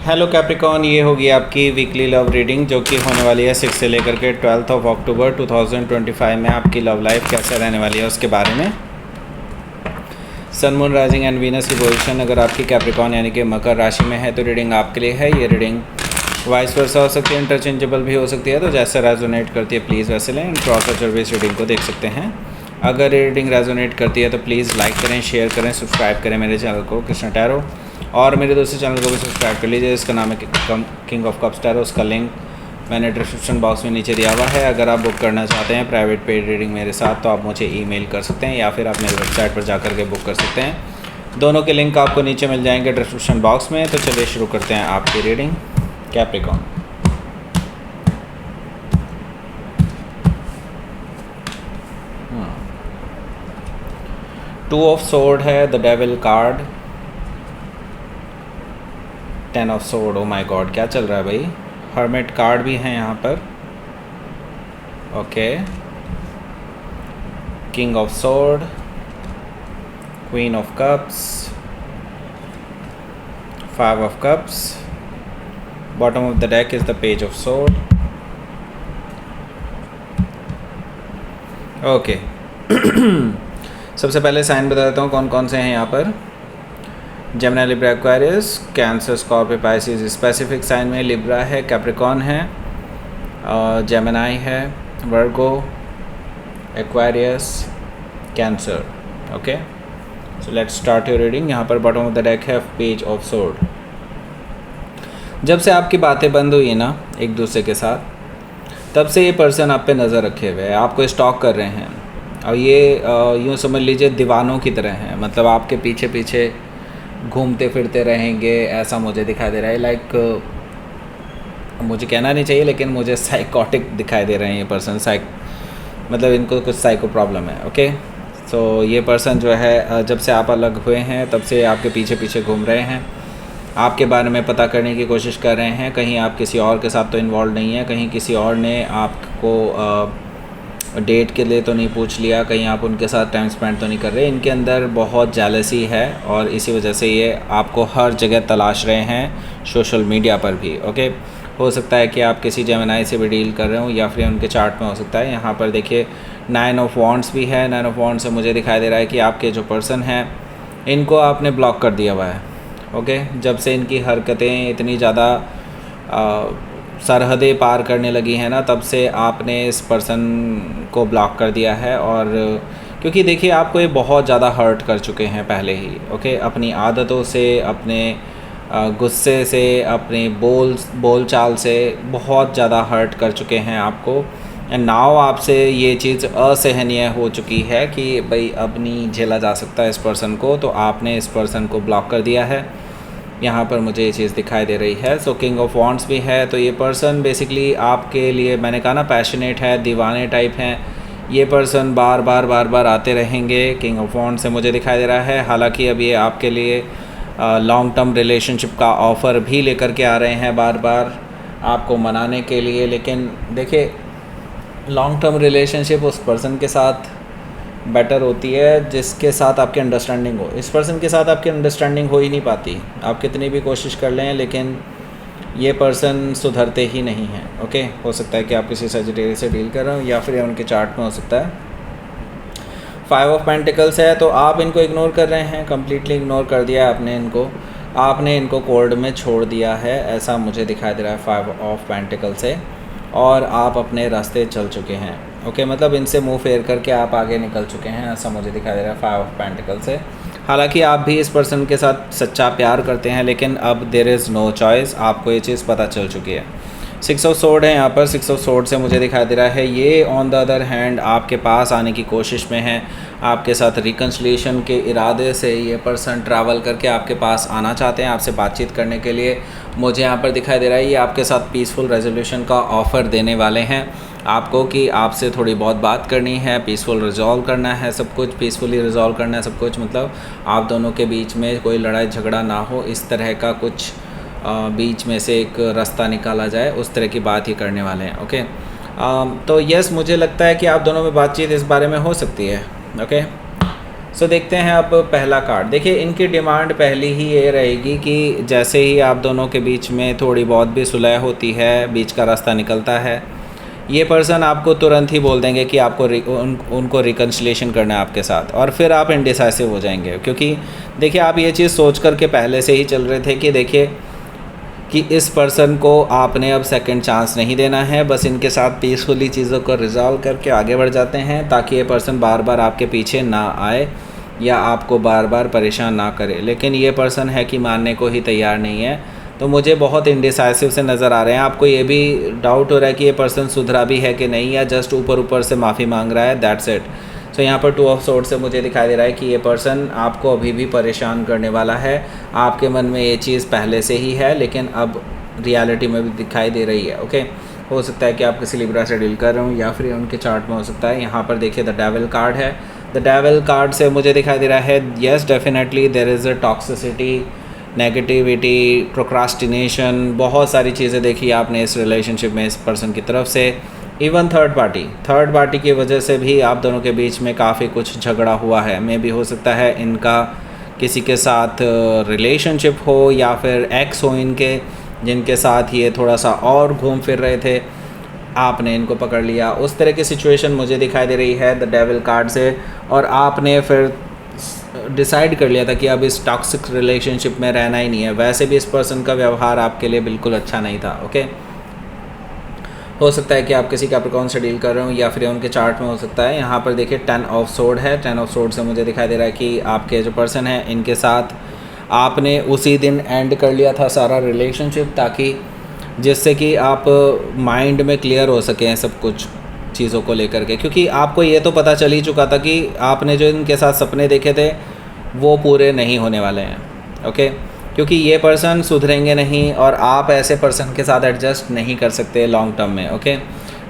Hello Capricorn, ये होगी आपकी वीकली लव रीडिंग जो कि होने वाली है 6 से लेकर के 12 अक्टूबर 2025 में। आपकी लव लाइफ कैसे रहने वाली है उसके बारे में। सन, मून, राइजिंग एंड वीनस की पोजीशन अगर आपकी कैप्रिकॉन यानी कि मकर राशि में है तो रीडिंग आपके लिए है। ये रीडिंग वाइस वर्सा हो सकती है, इंटरचेंजेबल भी हो सकती है, तो जैसे रेजोनेट करती है प्लीज़ वैसे लें। क्रॉस और सर्विस रीडिंग को देख सकते हैं। अगर रीडिंग रेजोनेट करती है तो प्लीज़ लाइक करें, शेयर करें, सब्सक्राइब करें मेरे चैनल को कृष्णा टैरो, और मेरे दूसरे चैनल को भी सब्सक्राइब कर लीजिए। इसका नाम है किंग ऑफ कप्स टैरो। उसका लिंक मैंने डिस्क्रिप्शन बॉक्स में नीचे दिया हुआ है। अगर आप बुक करना चाहते हैं प्राइवेट पेड रीडिंग मेरे साथ तो आप मुझे ईमेल कर सकते हैं या फिर आप मेरी वेबसाइट पर जाकर के बुक कर सकते हैं। दोनों के लिंक आपको नीचे मिल जाएंगे डिस्क्रिप्शन बॉक्स में। तो चलिए शुरू करते हैं आपकी reading Capricorn. Two of sword है, the devil card, 10 of sword. Oh my god, क्या चल रहा है भाई। हर्मिट कार्ड भी हैं यहाँ पर। Okay, king of sword, queen of cups, 5 of cups, bottom of the deck is the page of sword. Okay सबसे पहले साइन बता देता हूँ कौन कौन से हैं यहाँ पर। Gemini, Libra, Aquarius, Cancer, Scorpio, Pisces. Specific sign में लिब्रा है, कैप्रिकॉन है, जेमिनी है, Virgo, Aquarius, Cancer. Okay, so let's start your reading. यहाँ पर बॉटम ऑफ द डेक है पेज ऑफ सोर्ड। जब से आपकी बातें बंद हुई ना एक दूसरे के साथ, तब से ये पर्सन आप पे नज़र रखे हुए है, आपको स्टॉक कर रहे हैं। और ये यूँ समझ लीजिए दीवानों की तरह हैं, मतलब आपके पीछे पीछे घूमते फिरते रहेंगे, ऐसा मुझे दिखाई दे रहा है। लाइक मुझे कहना नहीं चाहिए लेकिन मुझे साइकोटिक दिखाई दे रहे हैं ये पर्सन। मतलब इनको कुछ साइको प्रॉब्लम है। ओके, सो ये पर्सन जो है जब से आप अलग हुए हैं तब से आपके पीछे पीछे घूम रहे हैं, आपके बारे में पता करने की कोशिश कर रहे हैं। कहीं आप किसी और के साथ तो इन्वॉल्व नहीं है, कहीं किसी और ने आपको डेट के लिए तो नहीं पूछ लिया, कहीं आप उनके साथ टाइम स्पेंड तो नहीं कर रहे। इनके अंदर बहुत जेलसी है और इसी वजह से ये आपको हर जगह तलाश रहे हैं, सोशल मीडिया पर भी। ओके, हो सकता है कि आप किसी जेमिनी से भी डील कर रहे हो या फिर उनके चार्ट में हो सकता है। यहाँ पर देखिए 9 ऑफ वॉन्ड्स भी है। 9 ऑफ वॉन्ड्स से मुझे दिखाई दे रहा है कि आपके जो पर्सन हैं इनको आपने ब्लॉक कर दिया हुआ है। ओके, जब से इनकी हरकतें इतनी ज़्यादा सरहदें पार करने लगी हैं ना, तब से आपने इस पर्सन को ब्लॉक कर दिया है। और क्योंकि देखिए आपको ये बहुत ज़्यादा हर्ट कर चुके हैं पहले ही। ओके, अपनी आदतों से, अपने गुस्से से, अपने बोल चाल से बहुत ज़्यादा हर्ट कर चुके हैं आपको। एंड नाउ आपसे ये चीज़ असहनीय हो चुकी है कि भाई अब नहीं झेला जा सकता इस पर्सन को, तो आपने इस पर्सन को ब्लॉक कर दिया है। यहाँ पर मुझे ये चीज़ दिखाई दे रही है। सो किंग ऑफ वॉन्ड्स भी है, तो ये पर्सन बेसिकली आपके लिए, मैंने कहा ना, पैशनेट है, दीवाने टाइप हैं। ये पर्सन बार बार आते रहेंगे। किंग ऑफ वॉन्ड्स से मुझे दिखाई दे रहा है। हालांकि अब ये आपके लिए लॉन्ग टर्म रिलेशनशिप का ऑफ़र भी लेकर के आ रहे हैं बार बार आपको मनाने के लिए। लेकिन देखिए लॉन्ग टर्म रिलेशनशिप उस पर्सन के साथ बेटर होती है जिसके साथ आपकी अंडरस्टैंडिंग हो। इस पर्सन के साथ आपकी अंडरस्टैंडिंग हो ही नहीं पाती, आप कितनी भी कोशिश कर लें, लेकिन ये पर्सन सुधरते ही नहीं हैं। ओके, हो सकता है कि आप किसी सजिटेरियस से डील कर रहे हो या फिर उनके चार्ट में हो सकता है 5 ऑफ पेंटिकल्स है, तो आप इनको इग्नोर कर रहे हैं, कम्प्लीटली इग्नोर कर दिया आपने इनको कोल्ड में छोड़ दिया है, ऐसा मुझे दिखाई दे रहा है 5 ऑफ पेंटिकल से। और आप अपने रास्ते चल चुके हैं। ओके, मतलब इनसे मुंह फेर करके आप आगे निकल चुके हैं, ऐसा मुझे दिखाई दे रहा है 5 ऑफ पेंटिकल से। हालांकि आप भी इस पर्सन के साथ सच्चा प्यार करते हैं, लेकिन अब देयर इज़ नो चॉइस, आपको ये चीज़ पता चल चुकी है। 6 ऑफ सोर्ड है यहाँ पर। 6 ऑफ सोर्ड से मुझे दिखाई दे रहा है ये ऑन द अदर हैंड आपके पास आने की कोशिश में है, आपके साथ रिकन्सिलिएशन के इरादे से ये पर्सन ट्रैवल करके आपके पास आना चाहते हैं, आपसे बातचीत करने के लिए। मुझे यहाँ पर दिखाई दे रहा है ये आपके साथ पीसफुल रेजोल्यूशन का ऑफ़र देने वाले हैं आपको, कि आपसे थोड़ी बहुत बात करनी है, पीसफुल रिजॉल्व करना है, सब कुछ पीसफुली रिजॉल्व करना है, सब कुछ मतलब आप दोनों के बीच में कोई लड़ाई झगड़ा ना हो, इस तरह का कुछ बीच में से एक रास्ता निकाला जाए, उस तरह की बात ही करने वाले हैं। ओके, तो यस, मुझे लगता है कि आप दोनों में बातचीत इस बारे में हो सकती है। ओके, सो देखते हैं अब पहला कार्ड। देखिए इनकी डिमांड पहली ही ये रहेगी कि जैसे ही आप दोनों के बीच में थोड़ी बहुत भी सुलह होती है, बीच का रास्ता निकलता है, ये पर्सन आपको तुरंत ही बोल देंगे कि आपको उनको रिकन्सिलेशन करना है आपके साथ, और फिर आप इंडिसाइसिव हो जाएंगे। क्योंकि देखिए आप ये चीज़ सोच कर के पहले से ही चल रहे थे कि देखिए कि इस पर्सन को आपने अब सेकंड चांस नहीं देना है, बस इनके साथ पीसफुली चीज़ों को रिजॉल्व करके आगे बढ़ जाते हैं, ताकि ये पर्सन बार बार आपके पीछे ना आए या आपको बार बार परेशान ना करे। लेकिन ये पर्सन है कि मानने को ही तैयार नहीं है, तो मुझे बहुत इंडिसाइसिव से नज़र आ रहे हैं। आपको ये भी डाउट हो रहा है कि ये पर्सन सुधरा भी है कि नहीं, या जस्ट ऊपर ऊपर से माफ़ी मांग रहा है, दैट्स इट। सो यहाँ पर 2 ऑफ सोर्ड से मुझे दिखाई दे रहा है कि ये पर्सन आपको अभी भी परेशान करने वाला है। आपके मन में ये चीज़ पहले से ही है, लेकिन अब रियलिटी में भी दिखाई दे रही है। ओके, हो सकता है कि आप किसी लिब्रा से डील कर रहे हो, या फिर उनके चार्ट में हो सकता है। यहाँ पर देखिए द डेविल कार्ड है। द डेविल कार्ड से मुझे दिखाई दे रहा है yes definitely there is a toxicity, negativity, procrastination, बहुत सारी चीज़ें देखी आपने इस रिलेशनशिप में इस पर्सन की तरफ से। इवन थर्ड पार्टी की वजह से भी आप दोनों के बीच में काफ़ी कुछ झगड़ा हुआ है। मे भी हो सकता है इनका किसी के साथ रिलेशनशिप हो, या फिर एक्स हो इनके, जिनके साथ ये थोड़ा सा और घूम फिर रहे थे, आपने इनको पकड़ लिया। उस तरह की सिचुएशन मुझे दिखाई दे रही है द डेविल कार्ड से, और आपने फिर डिसाइड कर लिया था कि अब इस टॉक्सिक रिलेशनशिप में रहना ही नहीं है। वैसे भी इस पर्सन का व्यवहार आपके लिए बिल्कुल अच्छा नहीं था। ओके, हो सकता है कि आप किसी कैप्रिकॉर्न से डील कर रहे हो, या फिर उनके चार्ट में हो सकता है। यहाँ पर देखिए 10 ऑफ सोर्ड है। 10 ऑफ सोर्ड से मुझे दिखाई दे रहा है कि आपके जो पर्सन है इनके साथ आपने उसी दिन एंड कर लिया था सारा रिलेशनशिप, ताकि जिससे कि आप माइंड में क्लियर हो सकें सब कुछ चीज़ों को लेकर के। क्योंकि आपको ये तो पता चल ही चुका था कि आपने जो इनके साथ सपने देखे थे वो पूरे नहीं होने वाले हैं। ओके, क्योंकि ये पर्सन सुधरेंगे नहीं, और आप ऐसे पर्सन के साथ एडजस्ट नहीं कर सकते लॉन्ग टर्म में। ओके,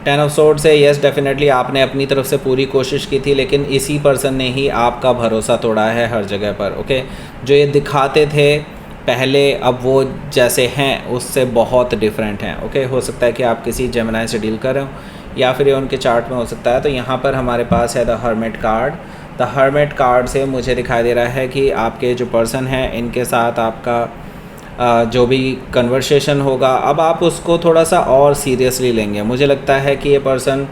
10 ऑफ सोर्ड से येस डेफिनेटली आपने अपनी तरफ से पूरी कोशिश की थी, लेकिन इसी पर्सन ने ही आपका भरोसा तोड़ा है हर जगह पर। ओके, जो ये दिखाते थे पहले, अब वो जैसे हैं उससे बहुत डिफरेंट हैं। ओके, हो सकता है कि आप किसी जेमिनी से डील कर रहे हो, या फिर ये उनके चार्ट में हो सकता है। तो यहाँ पर हमारे पास है the hermit card. The hermit card से मुझे दिखाई दे रहा है कि आपके जो पर्सन हैं इनके साथ आपका जो भी कन्वर्सेशन होगा, अब आप उसको थोड़ा सा और सीरियसली लेंगे। मुझे लगता है कि ये पर्सन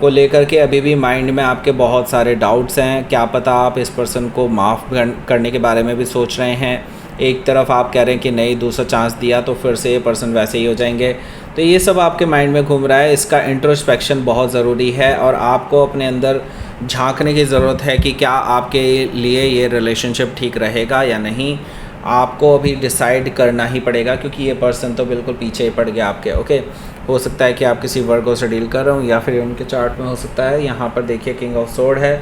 को लेकर के अभी भी माइंड में आपके बहुत सारे डाउट्स हैं। क्या पता आप इस पर्सन को माफ़ करने के बारे में भी सोच रहे हैं। एक तरफ आप कह रहे हैं कि नहीं, दूसरा चांस दिया तो फिर से ये पर्सन वैसे ही हो जाएंगे। तो ये सब आपके माइंड में घूम रहा है। इसका इंट्रोस्पेक्शन बहुत ज़रूरी है, और आपको अपने अंदर झांकने की ज़रूरत है कि क्या आपके लिए ये रिलेशनशिप ठीक रहेगा या नहीं। आपको अभी डिसाइड करना ही पड़ेगा, क्योंकि ये पर्सन तो बिल्कुल पीछे ही पड़ गया आपके। ओके, हो सकता है कि आप किसी वर्गो से डील कर रहे हो, या फिर उनके चार्ट में हो सकता है। यहाँ पर देखिए किंग ऑफ सोर्ड है।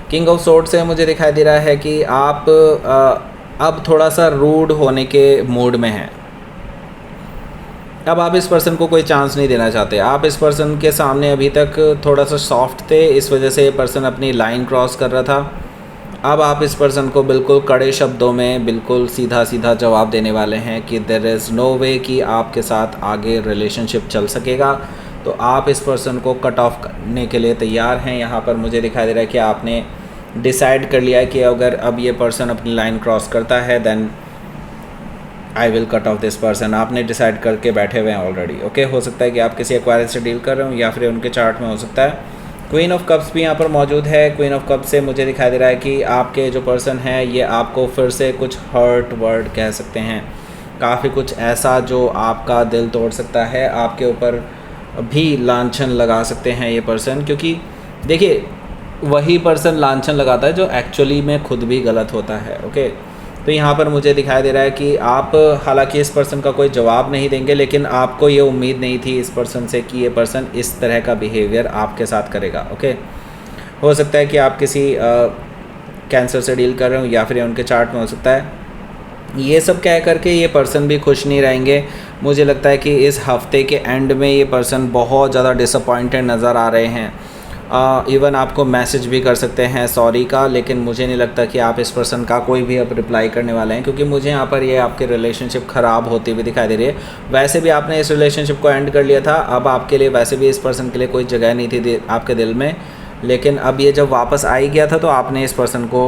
किंग ऑफ सोर्ड से मुझे दिखाई दे रहा है कि आप अब थोड़ा सा रूड होने के मूड में हैं। अब आप इस पर्सन को कोई चांस नहीं देना चाहते। आप इस पर्सन के सामने अभी तक थोड़ा सा सॉफ्ट थे, इस वजह से ये पर्सन अपनी लाइन क्रॉस कर रहा था। अब आप इस पर्सन को बिल्कुल कड़े शब्दों में बिल्कुल सीधा सीधा जवाब देने वाले हैं कि देयर इज़ नो वे कि आपके साथ आगे रिलेशनशिप चल सकेगा। तो आप इस पर्सन को कट ऑफ करने के लिए तैयार हैं। यहाँ पर मुझे दिखाई दे रहा है कि आपने डिसाइड कर लिया है कि अगर अब ये पर्सन अपनी लाइन क्रॉस करता है then I will cut off this person. आपने डिसाइड करके बैठे हुए हैं ऑलरेडी। ओके, हो सकता है कि आप किसी एक्वायरेंस से डील कर रहे हो, या फिर उनके चार्ट में हो सकता है। क्वीन ऑफ कप्स भी यहाँ पर मौजूद है। क्वीन ऑफ कप्स से मुझे दिखाई दे रहा है कि आपके जो पर्सन है ये आपको फिर से कुछ हर्ट वर्ड कह सकते हैं, काफ़ी कुछ ऐसा जो आपका दिल तोड़ सकता है, आपके ऊपर भी लांछन लगा सकते हैं ये पर्सन। क्योंकि देखिए वही पर्सन लांछन लगाता है जो एक्चुअली में खुद भी गलत होता है। ओके, तो यहाँ पर मुझे दिखाई दे रहा है कि आप हालांकि इस पर्सन का कोई जवाब नहीं देंगे, लेकिन आपको ये उम्मीद नहीं थी इस पर्सन से कि ये पर्सन इस तरह का बिहेवियर आपके साथ करेगा। ओके, हो सकता है कि आप किसी कैंसर से डील कर रहे हो, या फिर उनके चार्ट में हो सकता है। ये सब कह करके ये पर्सन भी खुश नहीं रहेंगे। मुझे लगता है कि इस हफ्ते के एंड में ये पर्सन बहुत ज़्यादा डिसअपॉइंटेड नज़र आ रहे हैं। इवन आपको मैसेज भी कर सकते हैं सॉरी का, लेकिन मुझे नहीं लगता कि आप इस पर्सन का कोई भी अब रिप्लाई करने वाले हैं, क्योंकि मुझे यहाँ पर ये आपकी रिलेशनशिप ख़राब होती हुई दिखाई दे रही है। वैसे भी आपने इस रिलेशनशिप को एंड कर लिया था, अब आपके लिए वैसे भी इस पर्सन के लिए कोई जगह नहीं थी आपके दिल में। लेकिन अब ये जब वापस आ ही गया था तो आपने इस पर्सन को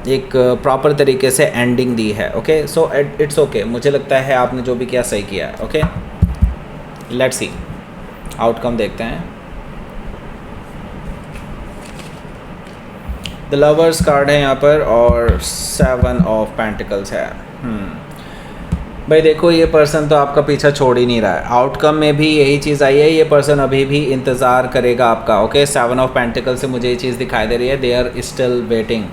एक प्रॉपर तरीके से एंडिंग दी है। ओके, सो इट्स ओके, मुझे लगता है आपने जो भी किया सही किया है। ओके, लेट्स सी आउटकम देखते हैं। द लवर्स कार्ड है यहाँ पर और 7 ऑफ पेंटिकल्स है। भाई देखो, ये पर्सन तो आपका पीछा छोड़ ही नहीं रहा है। आउटकम में भी यही चीज़ आई है, ये पर्सन अभी भी इंतज़ार करेगा आपका। ओके, 7 ऑफ पेंटिकल से मुझे ये चीज़ दिखाई दे रही है, दे आर स्टिल वेटिंग।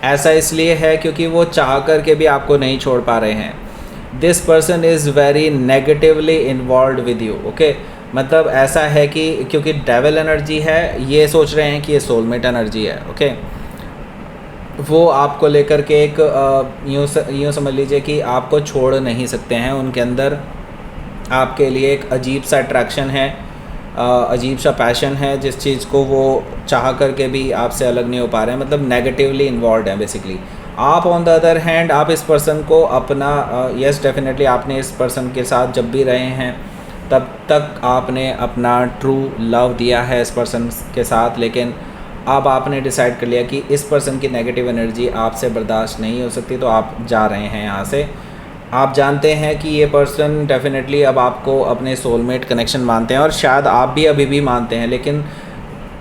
ऐसा इसलिए है क्योंकि वो चाह कर के भी आपको नहीं छोड़ पा रहे हैं। This person is very negatively involve with you. Okay, मतलब ऐसा है कि क्योंकि डेविल एनर्जी है, ये सोच रहे हैं कि ये सोलमेट एनर्जी है। ओके, वो आपको लेकर के एक यूँ समझ लीजिए कि आपको छोड़ नहीं सकते हैं। उनके अंदर आपके लिए एक अजीब सा अट्रैक्शन है, अजीब सा पैशन है, जिस चीज़ को वो चाह करके भी आपसे अलग नहीं हो पा रहे हैं, मतलब नेगेटिवली इन्वॉल्व हैं बेसिकली। आप ऑन द अदर हैंड, आप इस पर्सन को अपना यस डेफिनेटली आपने इस पर्सन के साथ जब भी रहे हैं तब तक आपने अपना ट्रू लव दिया है इस पर्सन के साथ, लेकिन अब आपने डिसाइड कर लिया कि इस पर्सन की नेगेटिव एनर्जी आपसे बर्दाश्त नहीं हो सकती, तो आप जा रहे हैं यहाँ से। आप जानते हैं कि ये पर्सन डेफिनेटली अब आपको अपने सोलमेट कनेक्शन मानते हैं और शायद आप भी अभी भी मानते हैं, लेकिन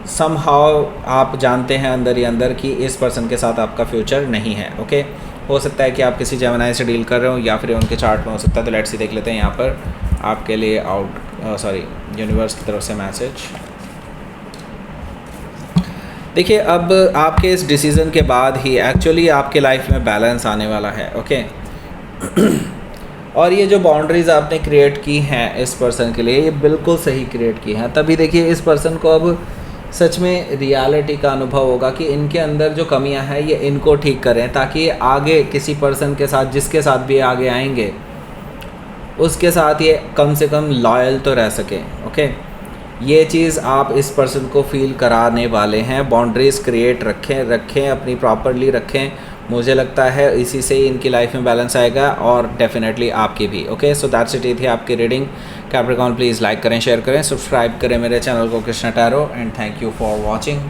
समहाउ आप जानते हैं अंदर ही अंदर कि इस पर्सन के साथ आपका फ्यूचर नहीं है। ओके, हो सकता है कि आप किसी जेमिनी से डील कर रहे हो या फिर उनके चार्ट में हो सकता है। तो लेट्स सी देख लेते हैं यहाँ पर आपके लिए यूनिवर्स की तरफ से मैसेज। देखिए, अब आपके इस डिसीज़न के बाद ही एक्चुअली आपके लाइफ में बैलेंस आने वाला है। ओके और ये जो बाउंड्रीज़ आपने क्रिएट की हैं इस पर्सन के लिए, ये बिल्कुल सही क्रिएट की हैं। तभी देखिए इस पर्सन को अब सच में रियलिटी का अनुभव होगा कि इनके अंदर जो कमियां हैं ये इनको ठीक करें, ताकि आगे किसी पर्सन के साथ, जिसके साथ भी आगे आएंगे, उसके साथ ये कम से कम लॉयल तो रह सके। ओके, ये चीज़ आप इस पर्सन को फील कराने वाले हैं। बाउंड्रीज़ क्रिएट रखें अपनी प्रॉपरली रखें। मुझे लगता है इसी से ही इनकी लाइफ में बैलेंस आएगा और डेफिनेटली आपकी भी। ओके, सो दैट्स इट, ये थी आपकी रीडिंग। कैप्रिकॉर्न प्लीज़ लाइक करें, शेयर करें, सब्सक्राइब करें मेरे चैनल को Krishna tarot, and thank you for watching.